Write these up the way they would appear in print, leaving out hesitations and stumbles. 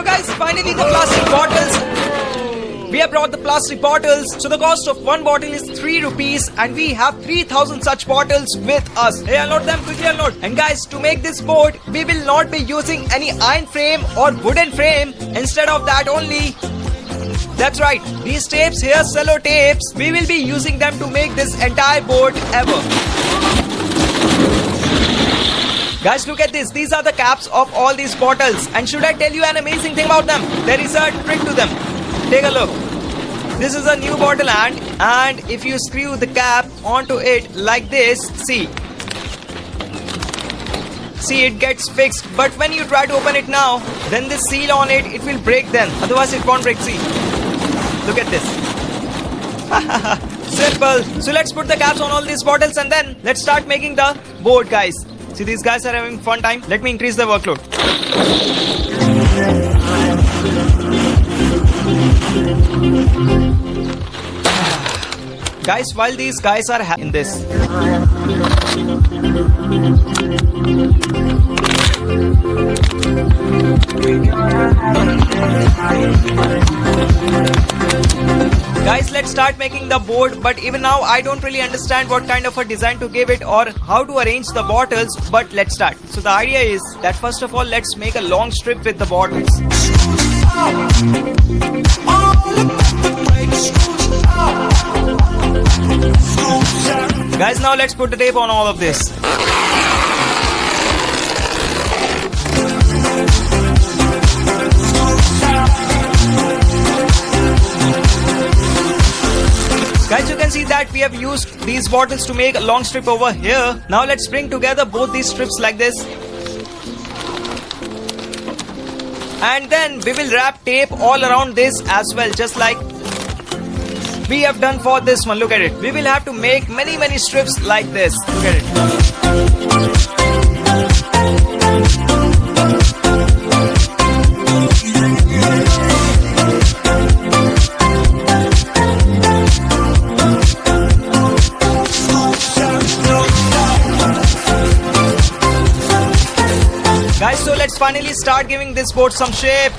So guys, finally the plastic bottles. We have brought the plastic bottles. So the cost of one bottle is 3 rupees and we have 3000 such bottles with us. Hey, unload them, quickly unload. And guys, to make this boat, we will not be using any iron frame or wooden frame. Instead of that only, that's right, these tapes here, cello tapes, we will be using them to make this entire boat ever. Guys, look at this. These are the caps of all these bottles. And should I tell you an amazing thing about them? There is a trick to them. Take a look. This is a new bottle and if you screw the cap onto it like this, see, it gets fixed. But when you try to open it now, then this seal on it will break then. Otherwise it won't break, see. Look at this. Simple. So let's put the caps on all these bottles and then let's start making the boat, guys. See, these guys are having fun time. Let me increase the workload. Guys, while these guys are in this, guys, let's start making the board. But even now I don't really understand what kind of a design to give it or how to arrange the bottles, but let's start. So the idea is that first of all, let's make a long strip with the bottles. Guys, now let's put the tape on all of this. Guys, you can see that we have used these bottles to make a long strip over here. Now let's bring together both these strips like this. And then we will wrap tape all around this as well, just like we have done for this one. Look at it. We will have to make many strips like this. Look at it. Guys, so let's finally start giving this boat some shape.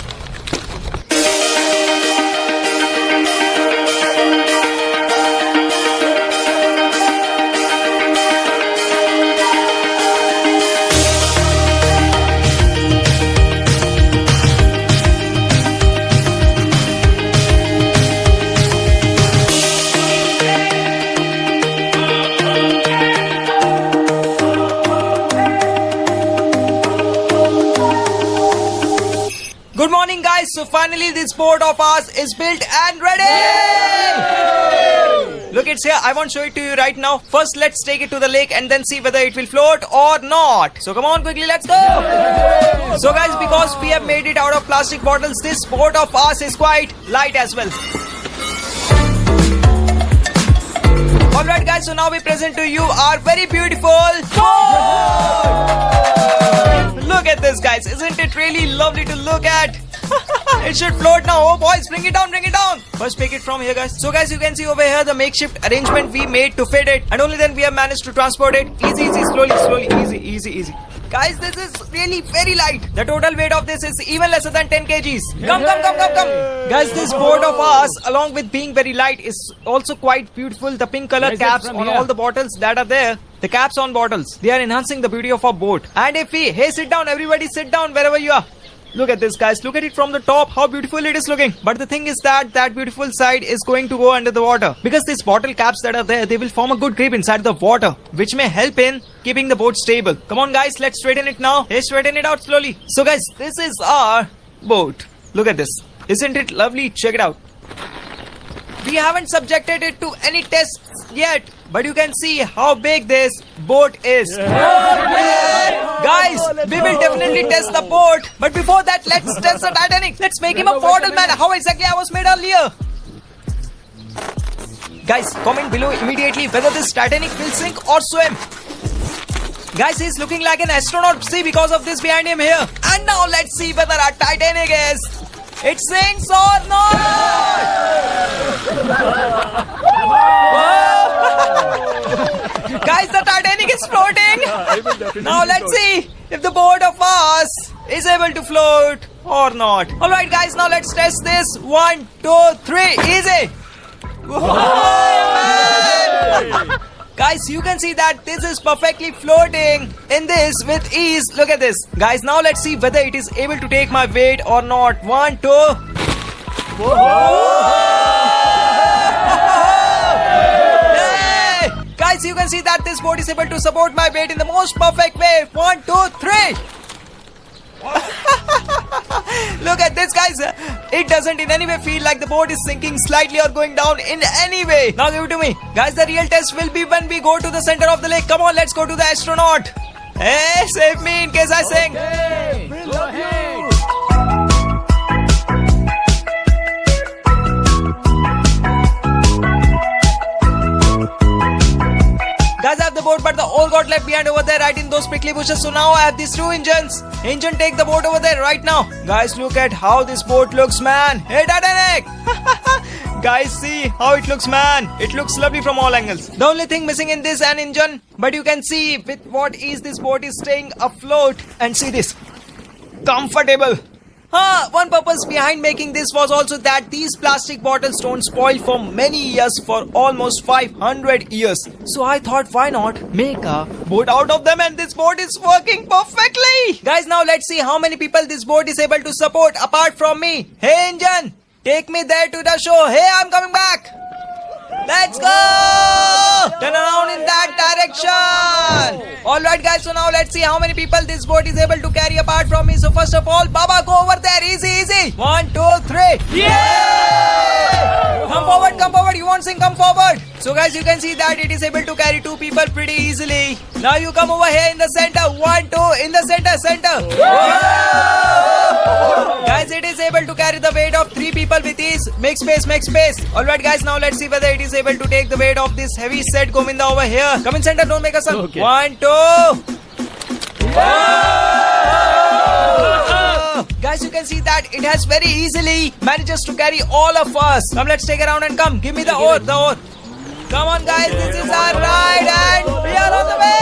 Good morning, guys. So finally this boat of ours is built and ready. Yay! Look, it's here. I won't show it to you right now. First, let's take it to the lake and then see whether it will float or not. So come on, quickly, let's go. Yay! So guys, because we have made it out of plastic bottles, this boat of ours is quite light as well. Alright guys, so now we present to you our very beautiful boat. Look at this, guys. Isn't it really lovely to look at? It should float now. Oh boys, bring it down, bring it down. First pick it from here, guys. So guys, you can see over here the makeshift arrangement we made to fit it, and only then we have managed to transport it. Easy, slowly, easy. Guys, this is really very light. The total weight of this is even lesser than 10 kgs. Come. Guys, this boat of ours, along with being very light, is also quite beautiful. The pink color caps on all the bottles that are there. The caps on bottles, they are enhancing the beauty of our boat. And if we, hey, sit down, everybody sit down wherever you are. Look at this, guys. Look at it from the top, how beautiful it is looking. But the thing is that beautiful side is going to go under the water. Because these bottle caps that are there, they will form a good grip inside the water, which may help in keeping the boat stable. Come on, guys, let's straighten it now. Hey, straighten it out slowly. So, guys, this is our boat. Look at this. Isn't it lovely? Check it out. We haven't subjected it to any tests yet, but you can see how big this boat is. Guys, we will definitely test the boat, but before that, let's test the Titanic. Let's make him a portal man. How exactly I was made earlier. Guys, comment below immediately whether this Titanic will sink or swim. Guys, he's looking like an astronaut. See, because of this behind him here. And now let's see whether our Titanic is... it sinks or not! Guys, the Titanic is floating. Now let's see if the boat of us is able to float or not. Alright guys, now let's test this. 1, 2, 3, easy. Whoa, guys, you can see that this is perfectly floating in this with ease. Look at this. Guys, now let's see whether it is able to take my weight or not. 1, 2. Hey! Guys, you can see that this boat is able to support my weight in the most perfect way. 1, 2, 3. Look at this, guys. It doesn't in any way feel like the boat is sinking slightly or going down in any way. Now give it to me. Guys, the real test will be when we go to the center of the lake. Come on, let's go to the astronaut. Hey, save me in case I sink. Hey, go ahead. Guys, I have the boat, but the oil got left behind over there, right in those prickly bushes. So now I have these two engines. Engine, take the boat over there right now. Guys, look at how this boat looks, man. Hey, Titanic! Guys, see how it looks, man. It looks lovely from all angles. The only thing missing in this an engine, but you can see with what ease this boat is staying afloat. And see this, comfortable. One purpose behind making this was also that these plastic bottles don't spoil for many years, for almost 500 years. So I thought, why not make a boat out of them, and this boat is working perfectly. Guys, now let's see how many people this boat is able to support apart from me. Hey engine, take me there to the show. Hey, I'm coming back. Let's go! Turn around in that direction. Alright guys, so now let's see how many people this boat is able to carry apart from me. So first of all, Baba, go over there. Easy, easy. 1, 2, 3. Yeah! Come forward, come forward. You won't sink, come forward. So guys, you can see that it is able to carry 2 people pretty easily. Now you come over here in the center. 1, 2, in the center. Guys, it is able to carry the weight of 3 people with ease. Make space, make space. Alright guys, now let's see whether it is able to take the weight of this heavy set Govinda over here. Come in center, don't make a sound. Okay. 1, 2. Guys, you can see that it has very easily manages to carry all of us. Come, let's take it around and come. Give me the oar, the oar. Come on guys, this is our ride and we are on the way.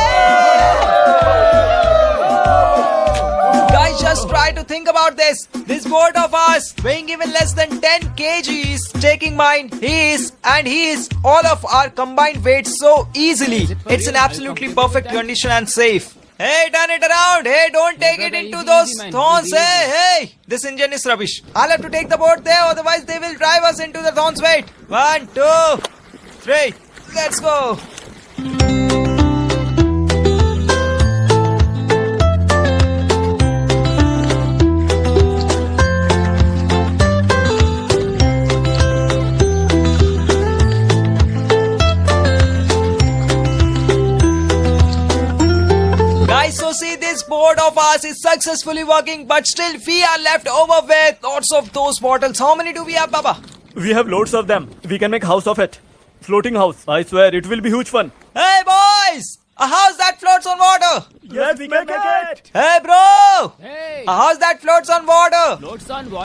Guys, just try to think about this. This boat of ours weighing even less than 10 kgs, taking mine, his and his, all of our combined weight so easily. It's an absolutely perfect condition and safe. Hey, turn it around. Hey, don't take it into those thorns. Hey. This engine is rubbish. I'll have to take the boat there, otherwise they will drive us into the thorns. Wait. 1, 2, 3. Let's go. Guys, so see, this boat of ours is successfully working, but still we are left over with lots of those bottles. How many do we have, Baba? We have loads of them. We can make house of it. Floating house. I swear, it will be huge fun. Hey boys! A house that floats on water! Yes, we can make it. Hey bro! Hey, A house that floats on water! floats on water.